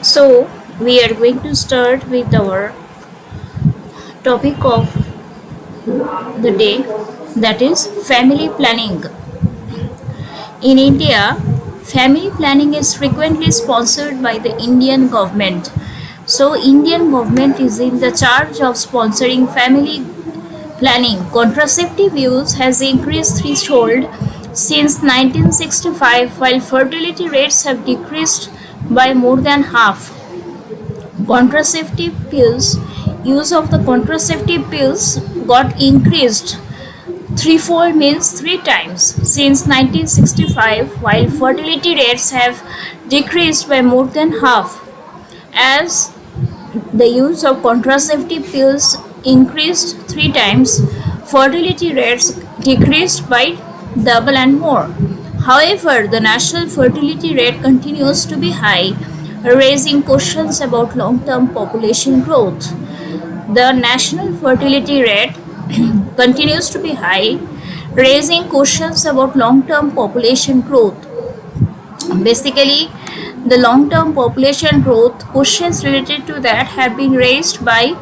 So, we are going to start with our topic of the day, that is family planning. In India, family planning is frequently sponsored by the Indian government. So, Indian government is in the charge of sponsoring family planning. Contraceptive use has increased threefold since 1965, while fertility rates have decreased by more than half. Contraceptive pills Use of the contraceptive pills got increased threefold, means three times, since 1965, while fertility rates have decreased by more than half. As the use of contraceptive pills increased three times, fertility rates decreased by double and more. However, the national fertility rate continues to be high, raising questions about long-term population growth. The national fertility rate continues to be high, raising questions about long-term population growth. Basically, the long-term population growth questions related to that have been raised by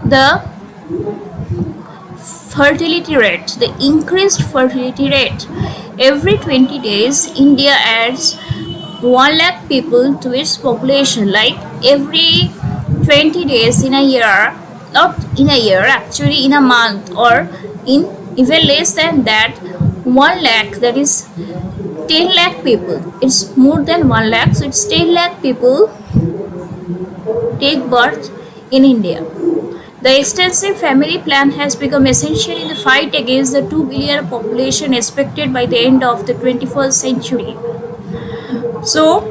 the fertility rate, the increased fertility rate. Every 20 days, India adds 1 lakh people to its population. Like every 20 days in a year, not in a year, actually in a month, or in even less than that, 1 lakh, that is 10 lakh people. It's more than 1 lakh, so it's 10 lakh people take birth in India. The extensive family plan has become essential in the fight against the 2 billion population expected by the end of the 21st century. So,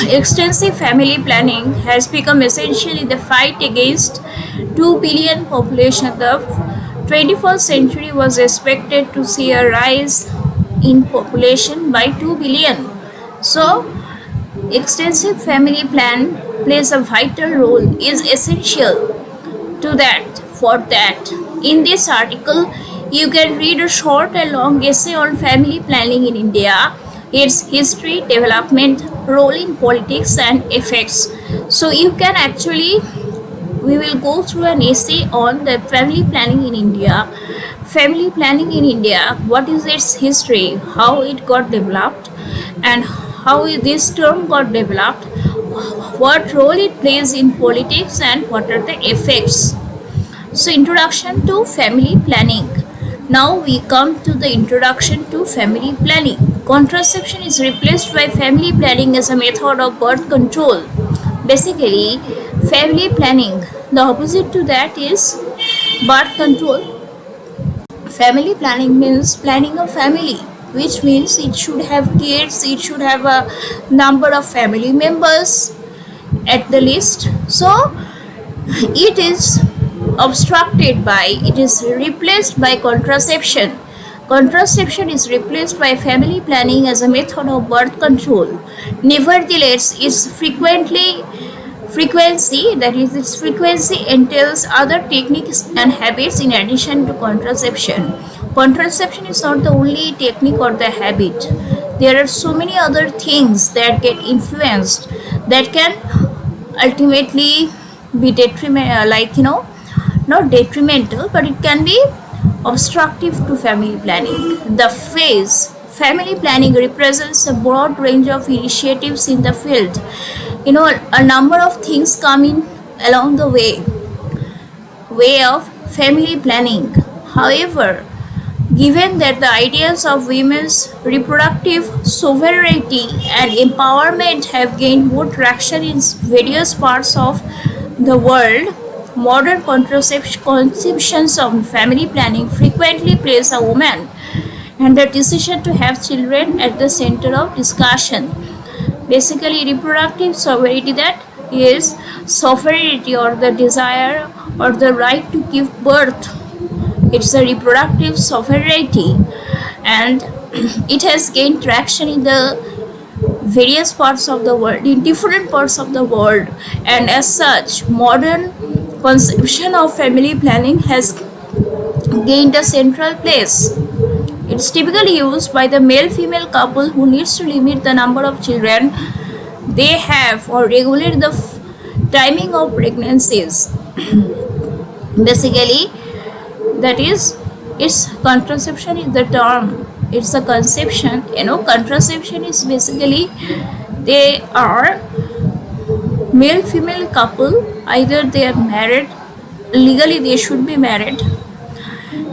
extensive family planning has become essential in the fight against 2 billion population. The 21st century was expected to see a rise in population by 2 billion. So, extensive family plan plays a vital role, is essential to that. For that, in this article, you can read a short and long essay on family planning in India, its history, development, role in politics, and effects. So you can actually, we will go through an essay on the family planning in India. Family planning in India, what is its history, how it got developed, and how this term got developed, what role it plays in politics, and what are the effects. So, introduction to family planning. Now we come to the introduction to family planning. Contraception is replaced by family planning as a method of birth control. Basically, family planning, the opposite to that is birth control. Family planning means planning a family, which means it should have kids, it should have a number of family members at the least. So, it is replaced by contraception. Contraception is replaced by family planning as a method of birth control. Nevertheless, its frequency entails other techniques and habits in addition to contraception. Contraception is not the only technique or the habit. There are so many other things that get influenced that can ultimately be detrimental, not detrimental, but it can be obstructive to family planning. The phrase family planning represents a broad range of initiatives in the field. A number of things come in along the way of family planning. However, given that the ideas of women's reproductive sovereignty and empowerment have gained more traction in various parts of the world, modern conceptions of family planning frequently place a woman and the decision to have children at the center of discussion. Basically, reproductive sovereignty, that is sovereignty or the desire or the right to give birth. It's a reproductive sovereignty, and it has gained traction in the various parts of the world, in different parts of the world, and as such, modern conception of family planning has gained a central place. It's typically used by the male-female couple who needs to limit the number of children they have or regulate the timing of pregnancies. Basically, that is, its contraception is the term. It's a conception. Contraception is basically they are male female couple, either they are married, legally they should be married,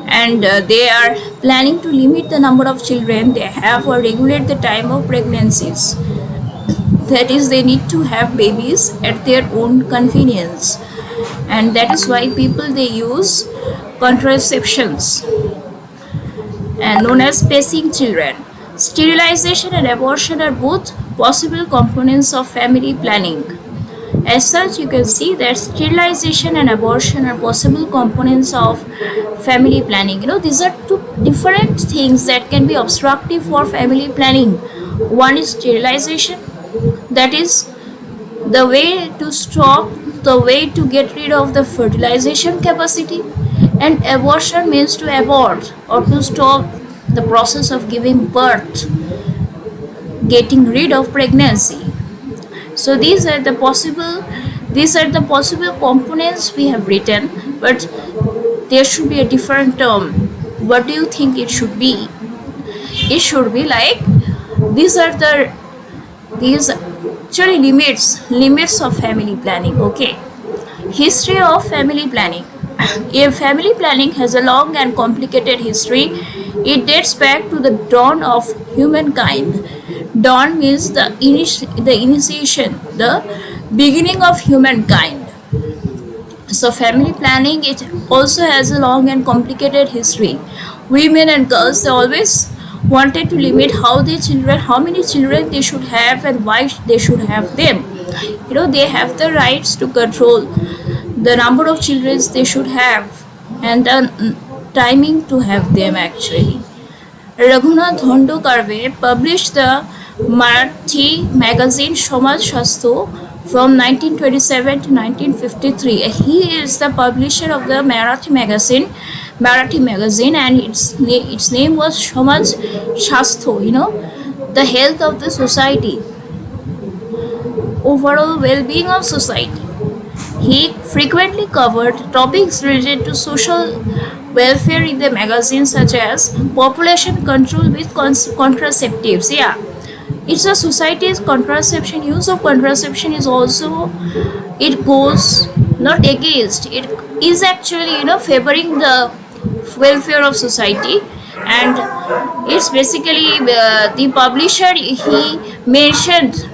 and they are planning to limit the number of children they have or regulate the time of pregnancies. That is, they need to have babies at their own convenience, and that is why people they use contraceptions and known as spacing children. Sterilization and abortion are both possible components of family planning. As such, you can see that sterilization and abortion are possible components of family planning. These are two different things that can be obstructive for family planning. One is sterilization, that is the way to stop, the way to get rid of the fertilization capacity, and abortion means to abort or to stop the process of giving birth, getting rid of pregnancy. So these are the possible components we have written, but there should be a different term. What do you think it should be? It should be like these actually limits of family planning. Okay, history of family planning. Family planning has a long and complicated history. It dates back to the dawn of humankind. Dawn means the initiation, the beginning of humankind. So family planning, it also has a long and complicated history. Women and girls, they always wanted to limit how many children they should have and why they should have them. They have the rights to control the number of children they should have and the timing to have them actually. Raghunath Hondokarve published the Marathi magazine Samaj Shastro from 1927 to 1953. He is the publisher of the Marathi magazine, and its name was Samaj Shastro, the health of the society, overall well-being of society. He frequently covered topics related to social welfare in the magazine, such as population control with contraceptives. Yeah, it's a society's contraception. Use of contraception is also, it goes not against, it is actually favoring the welfare of society. And it's basically the publisher, he mentioned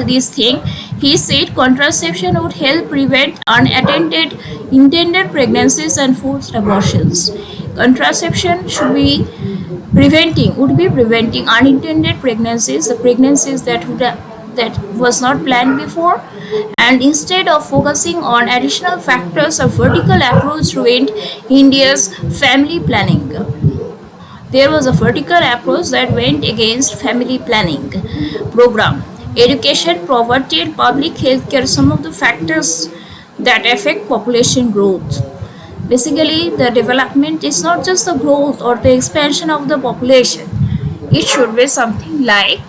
this thing. He said contraception would help prevent intended pregnancies and forced abortions. Contraception would be preventing unintended pregnancies, the pregnancies that was not planned before, and instead of focusing on additional factors, a vertical approach ruined India's family planning. There was a vertical approach that went against family planning program. Education, poverty, and public health care are some of the factors that affect population growth. Basically, the development is not just the growth or the expansion of the population. It should be something like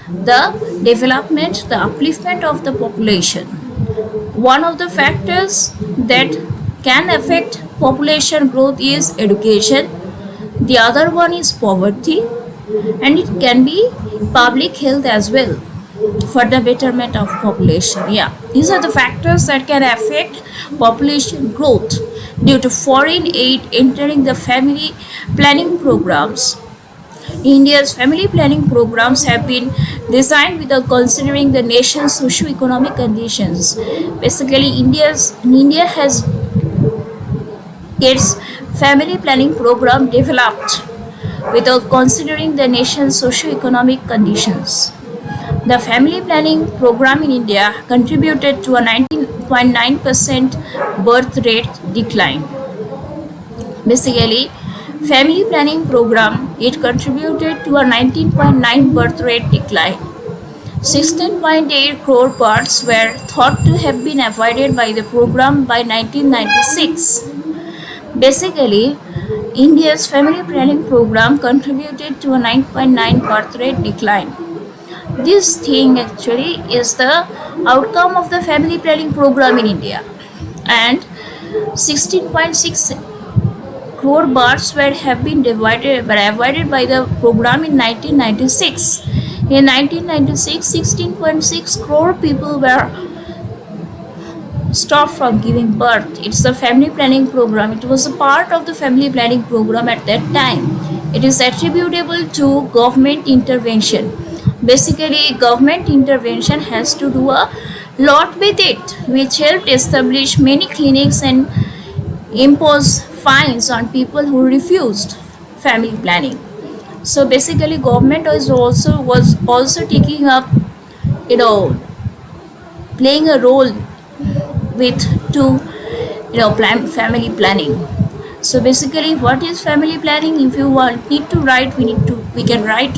the development, the upliftment of the population. One of the factors that can affect population growth is education. The other one is poverty, and it can be public health as well for the betterment of population. Yeah, these are the factors that can affect population growth due to foreign aid entering the family planning programs. India's family planning programs have been designed without considering the nation's socio-economic conditions. Basically, India has its family planning program developed without considering the nation's socio-economic conditions. The family planning program in India contributed to a 19.9% birth rate decline. Basically, family planning program, it contributed to a 19.9 birth rate decline. 16.8 crore births were thought to have been avoided by the program by 1996. Basically, India's family planning program contributed to a 9.9 birth rate decline. This thing actually is the outcome of the family planning program in India. And 16.6 crore births were have been avoided by the program in 1996. In 1996, 16.6 crore people were stopped from giving birth. It's the family planning program. It was a part of the family planning program at that time. It is attributable to government intervention. Basically, government intervention has to do a lot with it, which helped establish many clinics and impose fines on people who refused family planning. So basically, government was also taking up, you know, playing a role with to plan family planning. So basically, what is family planning? If you want need to write, we can write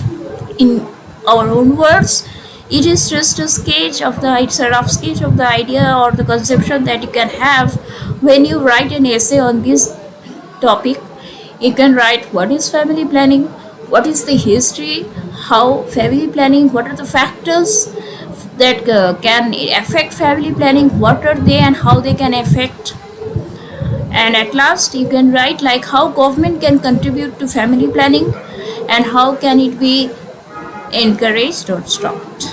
in our own words. It is just a sketch of the it's a rough sketch of the idea or the conception that you can have when you write an essay on this topic. You can write what is family planning, what is the history, how family planning, what are the factors that can affect family planning, what are they and how they can affect. And at last you can write like how government can contribute to family planning and how can it be encouraged or stopped.